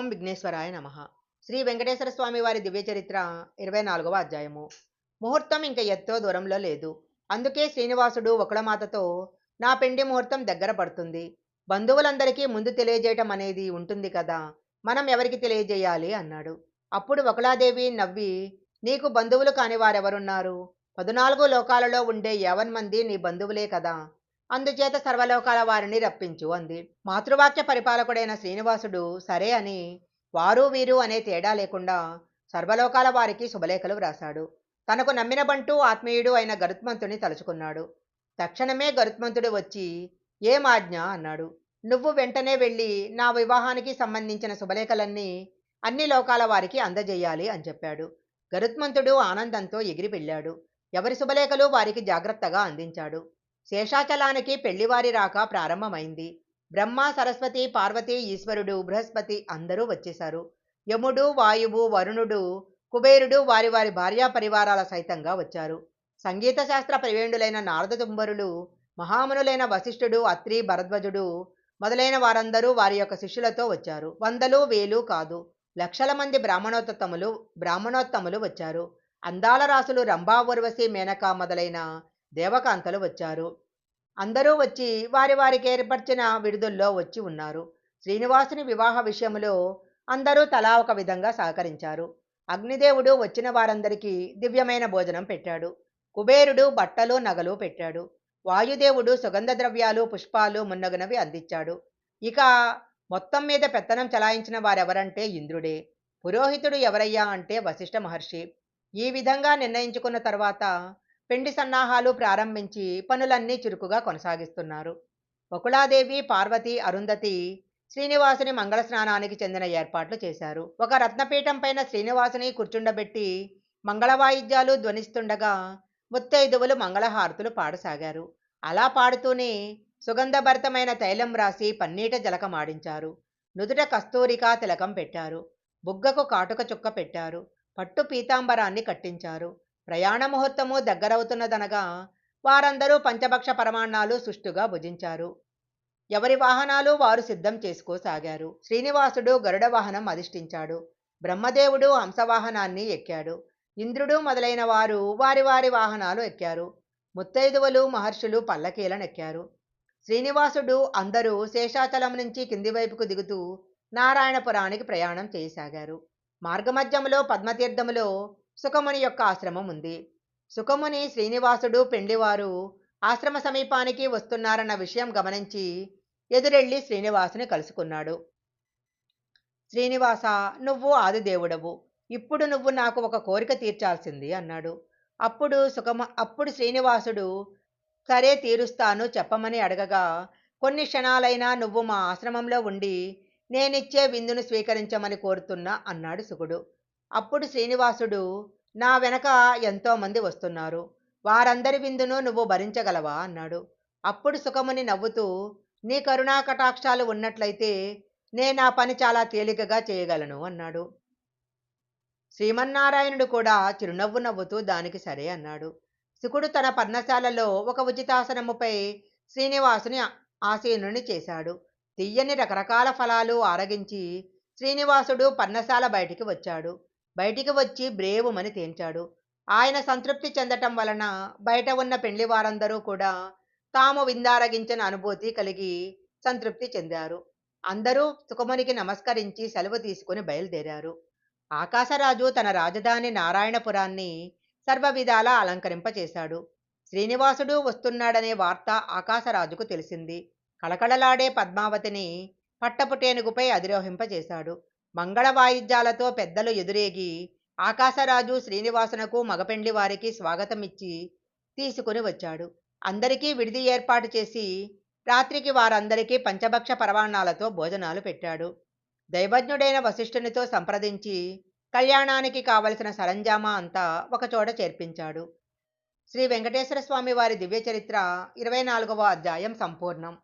ఓం విఘ్నేశ్వరాయ నమః. శ్రీ వెంకటేశ్వర స్వామి వారి దివ్య చరిత్ర 24వ అధ్యాయము. ముహూర్తం ఇంక ఎత్తో దూరంలో లేదు. అందుకే శ్రీనివాసుడు వకుళమాతతో నా పెండి ముహూర్తం దగ్గర పడుతుంది. బంధువులందరికీ ముందు తెలియజేయటం అనేది ఉంటుంది కదా, మనం ఎవరికి తెలియజేయాలి అన్నాడు. అప్పుడు వకుళాదేవి నవ్వి, నీకు బంధువులు కాని వారెవరున్నారు? 14 లోకాలలో ఉండే 50 మంది నీ బంధువులే కదా, అందుచేత సర్వలోకాల వారిని రప్పించు అంది. మాతృవాక్య పరిపాలకుడైన శ్రీనివాసుడు సరే అని వారు వీరు అనే తేడా లేకుండా సర్వలోకాల వారికి శుభలేఖలు వ్రాశాడు. తనకు నమ్మిన బంటూ ఆత్మీయుడు అయిన గరుత్మంతుని తలుచుకున్నాడు. తక్షణమే గరుత్మంతుడు వచ్చి ఏం ఆజ్ఞ అన్నాడు. నువ్వు వెంటనే వెళ్ళి నా వివాహానికి సంబంధించిన శుభలేఖలన్నీ అన్ని లోకాల వారికి అందజేయాలి అని చెప్పాడు. గరుత్మంతుడు ఆనందంతో ఎగిరి వెళ్ళాడు. ఎవరి శుభలేఖలు వారికి జాగ్రత్తగా అందించాడు. శేషాచలానికి పెళ్లివారి రాక ప్రారంభమైంది. బ్రహ్మ, సరస్వతి, పార్వతి, ఈశ్వరుడు, బృహస్పతి అందరూ వచ్చేశారు. యముడు, వాయువు, వరుణుడు, కుబేరుడు వారి వారి భార్యా పరివారాల సైతంగా వచ్చారు. సంగీత శాస్త్ర ప్రవీణులైన నారద తుంబరులు, మహామునులైన వశిష్ఠుడు, అత్రి, భరద్వజుడు మొదలైన వారందరూ వారి యొక్క శిష్యులతో వచ్చారు. వందలు వేలు కాదు, లక్షల మంది బ్రాహ్మణోత్తములు వచ్చారు. అందాల రాసులు రంభా, ఉర్వశి, మేనక మొదలైన దేవకాంతలు వచ్చారు. అందరూ వచ్చి వారి వారికి ఏర్పరిచిన విడుదల్లో వచ్చి ఉన్నారు. శ్రీనివాసుని వివాహ విషయంలో అందరూ తలా ఒక విధంగా సహకరించారు. అగ్నిదేవుడు వచ్చిన వారందరికీ దివ్యమైన భోజనం పెట్టాడు. కుబేరుడు బట్టలు నగలు పెట్టాడు. వాయుదేవుడు సుగంధ ద్రవ్యాలు, పుష్పాలు మున్నగునవి అందించాడు. ఇక మొత్తం మీద పెత్తనం చలాయించిన వారెవరంటే ఇంద్రుడే. పురోహితుడు ఎవరయ్యా అంటే వశిష్ఠ మహర్షి. ఈ విధంగా నిర్ణయించుకున్న తర్వాత పెండి సన్నాహాలు ప్రారంభించి పనులన్నీ చురుకుగా కొనసాగిస్తున్నారు. వకుళాదేవి, పార్వతి, అరుంధతి శ్రీనివాసుని మంగళ స్నానానికి చెందిన ఏర్పాట్లు చేశారు. ఒక రత్నపీఠం పైన శ్రీనివాసుని కూర్చుండబెట్టి మంగళవాయిద్యాలు ధ్వనిస్తుండగా ముత్తైదువులు మంగళహారతులు పాడసాగారు. అలా పాడుతూనే సుగంధభరితమైన తైలం రాసి పన్నీట జలకమాడించారు. నుదుట కస్తూరికా తిలకం పెట్టారు. బుగ్గకు కాటుక చుక్క పెట్టారు. పట్టు పీతాంబరాన్ని కట్టించారు. ప్రయాణ ముహూర్తము దగ్గరవుతున్నదనగా వారందరూ పంచభక్ష పరమాన్నాలు సుష్టుగా భుజించారు. ఎవరి వాహనాలు వారు సిద్ధం చేసుకోసాగారు. శ్రీనివాసుడు గరుడ వాహనం అధిష్ఠించాడు. బ్రహ్మదేవుడు హంసవాహనాన్ని ఎక్కాడు. ఇంద్రుడు మొదలైన వారు వారి వారి వాహనాలు ఎక్కారు. ముత్తైదువులు, మహర్షులు పల్లకీలనెక్కారు. శ్రీనివాసుడు అందరూ శేషాచలం నుంచి కింది వైపుకు దిగుతూ నారాయణపురానికి ప్రయాణం చేయసాగారు. మార్గమధ్యంలో పద్మతీర్థములో సుఖముని యొక్క ఆశ్రమం ఉంది. సుఖముని శ్రీనివాసుడు పెండివారు ఆశ్రమ సమీపానికి వస్తున్నారన్న విషయం గమనించి ఎదురెళ్ళి శ్రీనివాసుని కలుసుకున్నాడు. శ్రీనివాస, నువ్వు ఆదిదేవుడవు. ఇప్పుడు నువ్వు నాకు ఒక కోరిక తీర్చాల్సింది అన్నాడు. అప్పుడు శ్రీనివాసుడు సరే తీరుస్తాను చెప్పమని అడగగా, కొన్ని క్షణాలైనా నువ్వు మా ఆశ్రమంలో ఉండి నేనిచ్చే విందును స్వీకరించమని కోరుతున్నా అన్నాడు సుకుడు. అప్పుడు శ్రీనివాసుడు, నా వెనక ఎంతోమంది వస్తున్నారు, వారందరి విందును నువ్వు భరించగలవా అన్నాడు. అప్పుడు సుఖముని నవ్వుతూ, నీ కరుణా కటాక్షాలు ఉన్నట్లయితే నేను ఆ పని చాలా తేలికగా చేయగలను అన్నాడు. శ్రీమన్నారాయణుడు కూడా చిరునవ్వు నవ్వుతూ దానికి సరే అన్నాడు. శుకుడు తన పర్ణశాలలో ఒక ఉచితాసనముపై శ్రీనివాసుని ఆసీనుని చేశాడు. తియ్యని రకరకాల ఫలాలు ఆరగించి శ్రీనివాసుడు పర్ణశాల బయటికి వచ్చాడు. బయటికి వచ్చి బ్రేవుమని తేల్చాడు. ఆయన సంతృప్తి చెందటం వలన బయట ఉన్న పెండ్లి వారందరూ కూడా తాము విందారగించిన అనుభూతి కలిగి సంతృప్తి చెందారు. అందరూ సుఖమునికి నమస్కరించి సెలవు తీసుకుని బయలుదేరారు. ఆకాశరాజు తన రాజధాని నారాయణపురాన్ని సర్వవిధాలా అలంకరింపచేశాడు. శ్రీనివాసుడు వస్తున్నాడనే వార్త ఆకాశరాజుకు తెలిసింది. కళకళలాడే పద్మావతిని పట్టపుటేనుగుపై అధిరోహింపచేశాడు. మంగళ వాయిద్యాలతో పెద్దలు ఎదురేగి ఆకాశరాజు శ్రీనివాసునకు మగపెండ్లి వారికి స్వాగతమిచ్చి తీసుకుని వచ్చాడు. అందరికీ విడిది ఏర్పాటు చేసి రాత్రికి వారందరికీ పంచభక్ష పరవాణాలతో భోజనాలు పెట్టాడు. దైవజ్ఞుడైన వశిష్ఠునితో సంప్రదించి కళ్యాణానికి కావలసిన సరంజామా అంతా ఒకచోట చేర్పించాడు. శ్రీ వెంకటేశ్వర స్వామి వారి దివ్య చరిత్ర 24వ అధ్యాయం సంపూర్ణం.